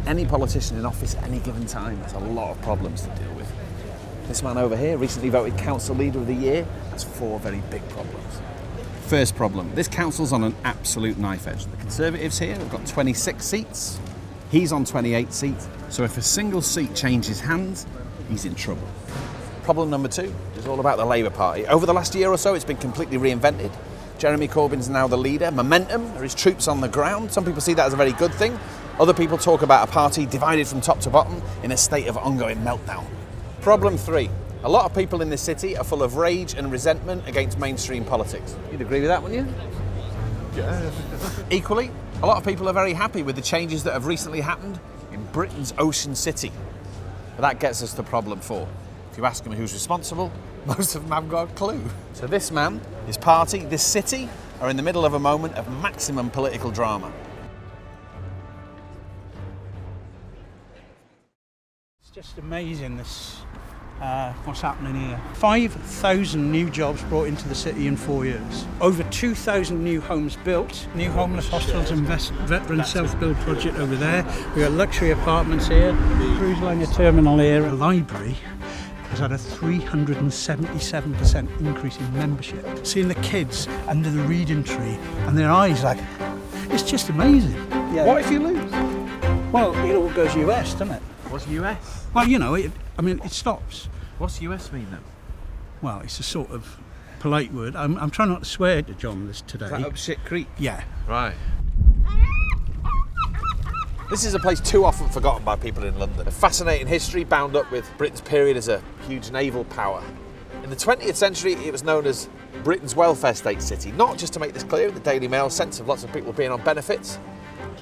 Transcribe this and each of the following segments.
any politician in office at any given time has a lot of problems to deal with. This man over here, recently voted Council Leader of the Year, has 4 very big problems. First problem, this council's on an absolute knife edge. The Conservatives here have got 26 seats, he's on 28 seats, so if a single seat changes hands, he's in trouble. Problem number 2 is all about the Labour Party. Over the last year or so, it's been completely reinvented. Jeremy Corbyn's now the leader. Momentum, there is troops on the ground. Some people see that as a very good thing. Other people talk about a party divided from top to bottom in a state of ongoing meltdown. Problem 3. A lot of people in this city are full of rage and resentment against mainstream politics. You'd agree with that, wouldn't you? Yeah. Equally, a lot of people are very happy with the changes that have recently happened in Britain's ocean city. But that gets us to problem 4. If you ask them who's responsible, most of them haven't got a clue. So this man, his party, this city are in the middle of a moment of maximum political drama. It's just amazing what's happening here. 5,000 new jobs brought into the city in 4 years. Over 2,000 new homes built. New homeless hostels and veteran self-build project over there. We've got luxury apartments here. Cruise liner terminal here. The library has had a 377% increase in membership. Seeing the kids under the reading tree and their eyes it's just amazing. Yeah. What if you lose? Well, it all goes US, doesn't it? What's US? Well, it stops. What's US mean then? Well, it's a sort of polite word. I'm trying not to swear to John this today. Is that up Shit Creek? Yeah. Right. This is a place too often forgotten by people in London. A fascinating history bound up with Britain's period as a huge naval power. In the 20th century, it was known as Britain's welfare state city, not just to make this clear in the Daily Mail sense of lots of people being on benefits,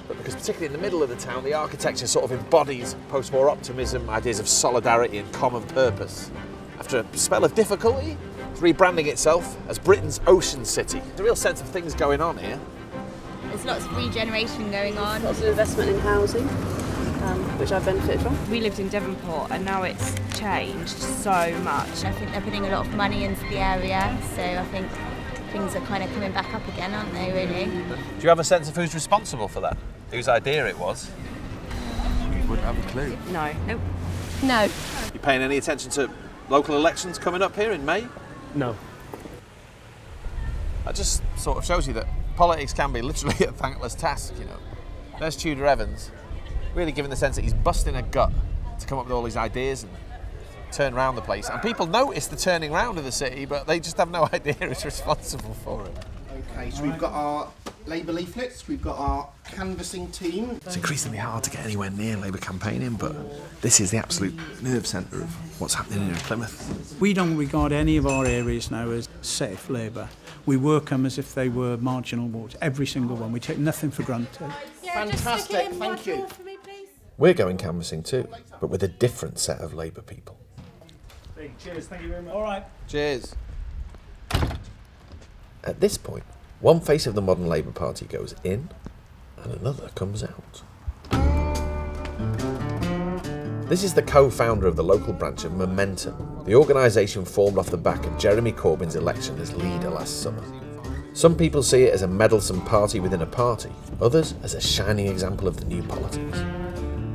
but because particularly in the middle of the town, the architecture sort of embodies post-war optimism, ideas of solidarity and common purpose. After a spell of difficulty, it's rebranding itself as Britain's ocean city. There's a real sense of things going on here. There's lots of regeneration going on. Lots of investment in housing, which I've benefited from. We lived in Devonport and now it's changed so much. I think they're putting a lot of money into the area, so I think things are kind of coming back up again, aren't they, really? Do you have a sense of who's responsible for that? Whose idea it was? You wouldn't have a clue. No. Nope. No. You paying any attention to local elections coming up here in May? No. That just sort of shows you that politics can be literally a thankless task, There's Tudor Evans, really giving the sense that he's busting a gut to come up with all these ideas and turn around the place. And people notice the turning round of the city, but they just have no idea who's responsible for it. Okay, so we've got our Labour leaflets, we've got our canvassing team. It's increasingly hard to get anywhere near Labour campaigning, but this is the absolute nerve centre of what's happening here in Plymouth. We don't regard any of our areas now as safe Labour. We work them as if they were marginal wards, every single one. We take nothing for granted. Fantastic, thank you. We're going canvassing too, but with a different set of Labour people. Hey, cheers, thank you very much. All right. Cheers. At this point, one face of the modern Labour Party goes in and another comes out. This is the co-founder of the local branch of Momentum, the organisation formed off the back of Jeremy Corbyn's election as leader last summer. Some people see it as a meddlesome party within a party, others as a shining example of the new politics.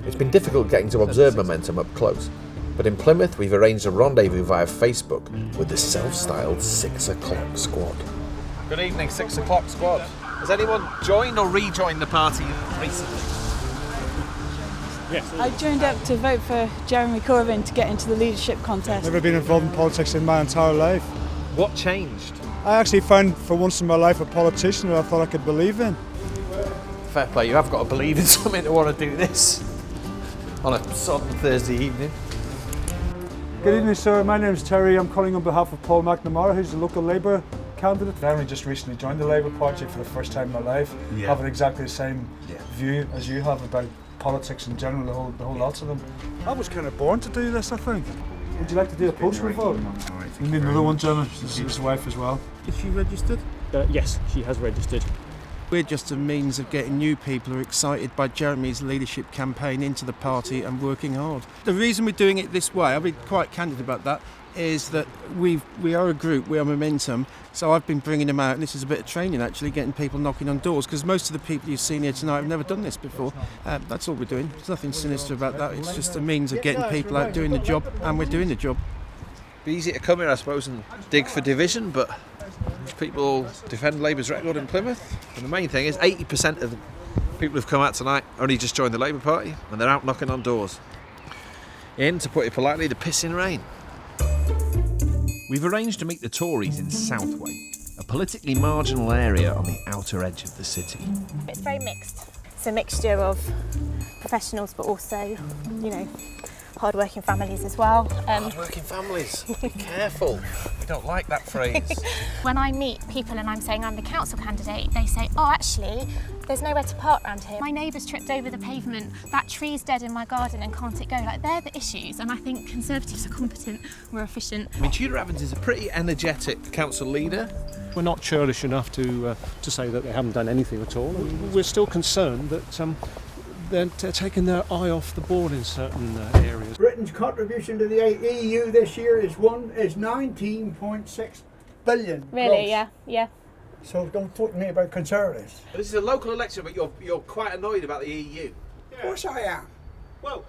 It's been difficult getting to observe Momentum up close, but in Plymouth we've arranged a rendezvous via Facebook with the self-styled 6 o'clock squad. Good evening, 6 o'clock squad. Has anyone joined or rejoined the party recently? Yes. I joined up to vote for Jeremy Corbyn to get into the leadership contest. Never been involved in politics in my entire life. What changed? I actually found for once in my life a politician that I thought I could believe in. Fair play, you have got to believe in something to want to do this on a sodden Thursday evening. Good evening, sir. My name's Terry. I'm calling on behalf of Paul McNamara, who's the local Labour candidate. I only just recently joined the Labour Party for the first time in my life. Having exactly the same view as you have about politics in general, the whole lots of them. I was kind of born to do this, I think. Would you like to do a postman vote? We need another one, Gemma. His wife as well. Is she registered? Yes, she has registered. We're just a means of getting new people who are excited by Jeremy's leadership campaign into the party and working hard. The reason we're doing it this way, I'll be quite candid about that, is that we are a group, we are momentum. So I've been bringing them out, and this is a bit of training actually, getting people knocking on doors, because most of the people you've seen here tonight have never done this before. That's all we're doing. There's nothing sinister about that. It's just a means of getting people out doing the job, and we're doing the job. Be easy to come here, I suppose, and dig for division, but people defend Labour's record in Plymouth. And the main thing is 80% of the people who've come out tonight only just joined the Labour Party, and they're out knocking on doors. In, to put it politely, the pissing rain. We've arranged to meet the Tories in Southway, a politically marginal area on the outer edge of the city. It's very mixed. It's a mixture of professionals, but also, you know, hard-working families as well. Hard-working families, be careful. We don't like that phrase. When I meet people and I'm saying I'm the council candidate, they say, oh, actually, there's nowhere to park around here. My neighbour's tripped over the pavement, that tree's dead in my garden and can't it go? Like, they're the issues, and I think Conservatives are competent, we're efficient. I mean, Tudor Evans is a pretty energetic council leader. We're not churlish enough to say that they haven't done anything at all. We're still concerned that they're taking their eye off the ball in certain areas. Britain's contribution to the EU this year is 19.6 billion. Really, gross. yeah. So don't talk to me about Conservatives. This is a local election, but you're quite annoyed about the EU. Of course I am. Well,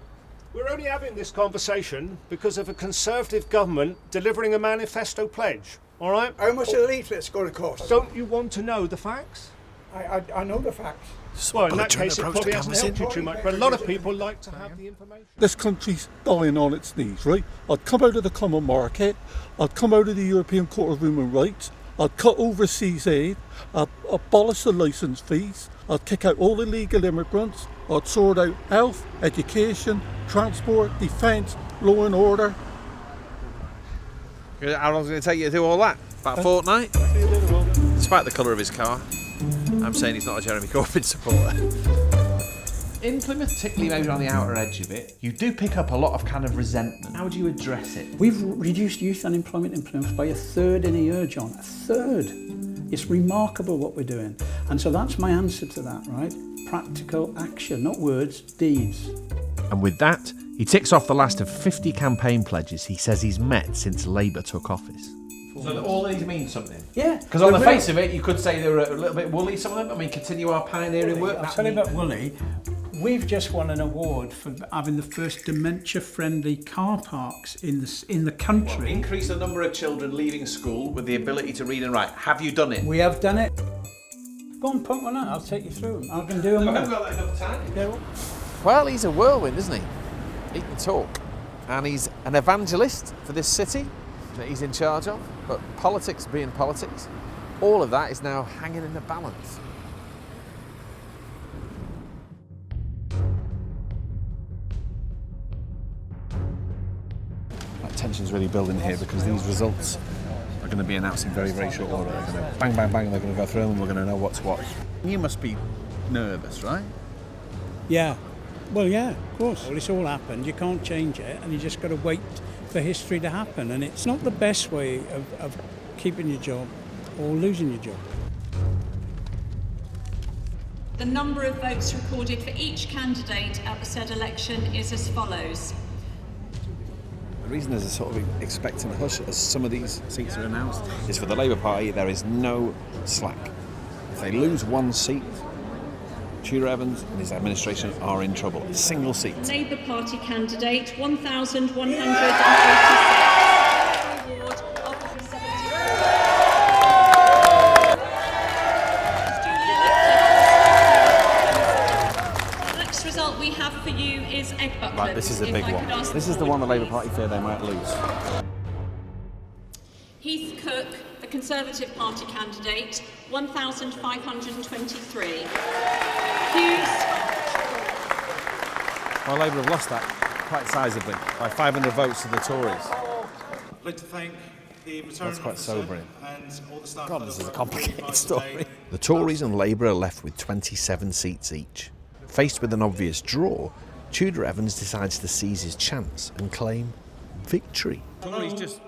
we're only having this conversation because of a Conservative government delivering a manifesto pledge, all right? How much are the leaflets going to cost? Don't you want to know the facts? I know the facts. Well, in that case, it probably hasn't helped you too much, but a lot of people like to have the information. This country's dying on its knees, right? I'd come out of the common market, I'd come out of the European Court of Human Rights, I'd cut overseas aid, I'd abolish the licence fees, I'd kick out all illegal immigrants, I'd sort out health, education, transport, defence, law and order. How long is it going to take you to do all that? About a fortnight? Despite the colour of his car, I'm saying he's not a Jeremy Corbyn supporter. In Plymouth, particularly maybe on the outer edge of it, you do pick up a lot of kind of resentment. How would you address it? We've reduced youth unemployment in Plymouth by 1/3 in a year, John. 1/3. It's remarkable what we're doing. And so that's my answer to that, right? Practical action, not words, deeds. And with that, he ticks off the last of 50 campaign pledges he says he's met since Labour took office. So all these mean something? Yeah. Because on the face of it, you could say they were a little bit woolly, some of them. I mean, continue our pioneering work. I'll tell you about woolly. We've just won an award for having the first dementia-friendly car parks in the country. Well, increase the number of children leaving school with the ability to read and write. Have you done it? We have done it. Go on, point one out. I'll take you through them. I can do them. I haven't got enough time. Yeah. Well, he's a whirlwind, isn't he? He can talk. And he's an evangelist for this city that he's in charge of. But politics being politics, all of that is now hanging in the balance. That tension's really building here because these results are going to be announced in very, very short order. They're going to bang, bang, bang, they're going to go through and we're going to know what's what. You must be nervous, right? Yeah. Well, yeah, of course. Well, it's all happened. You can't change it, and you just got to wait for history to happen. And it's not the best way of keeping your job or losing your job. The number of votes recorded for each candidate at the said election is as follows. The reason there's a sort of expectant hush as some of these seats are announced is for the Labour Party there is no slack. If they lose one seat, Tudor Evans and his administration are in trouble. A single seat. Labour Party candidate 1,186. Award of 70. The next result we have for you is Eggbutland. Right, this is a big one. This is the one the Labour Party fear they might lose. Heath Cook, the Conservative Party candidate, 1,523. Hughes. Well, Labour have lost that quite sizably by 500 votes to the Tories. I'd like to thank the return That's quite sobering. and all the staff. God, this is a complicated story. The Tories and Labour are left with 27 seats each. Faced with an obvious draw, Tudor Evans decides to seize his chance and claim victory. Tories just...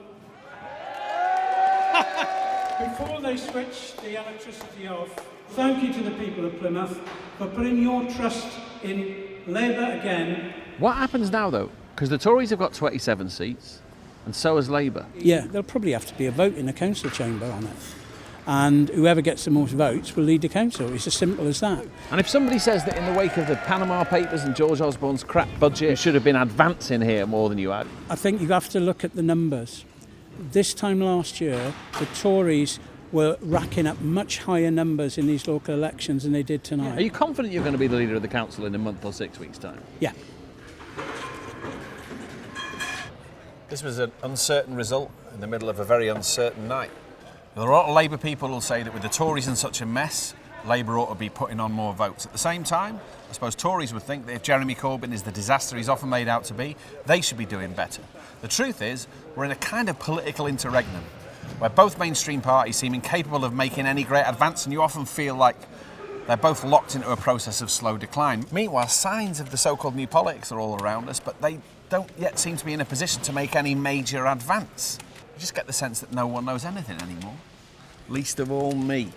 Before they switch the electricity off, thank you to the people of Plymouth for putting your trust in Labour again. What happens now, though? Because the Tories have got 27 seats, And so has Labour. Yeah, there'll probably have to be a vote in the council chamber on it. And whoever gets the most votes will lead the council. It's as simple as that. And if somebody says that in the wake of the Panama Papers and George Osborne's crap budget, you should have been advancing here more than you had. I think you have to look at the numbers. This time last year, the Tories were racking up much higher numbers in these local elections than they did tonight. Are you confident you're going to be the leader of the council in a month or 6 weeks' time? Yeah. This was an uncertain result in the middle of a very uncertain night. There are a lot of Labour people who'll say that with the Tories in such a mess, Labour ought to be putting on more votes. At the same time, I suppose Tories would think that if Jeremy Corbyn is the disaster he's often made out to be, they should be doing better. The truth is, we're in a kind of political interregnum, where both mainstream parties seem incapable of making any great advance, and you often feel like they're both locked into a process of slow decline. Meanwhile, signs of the so-called new politics are all around us, but they don't yet seem to be in a position to make any major advance. You just get the sense that no one knows anything anymore. Least of all me.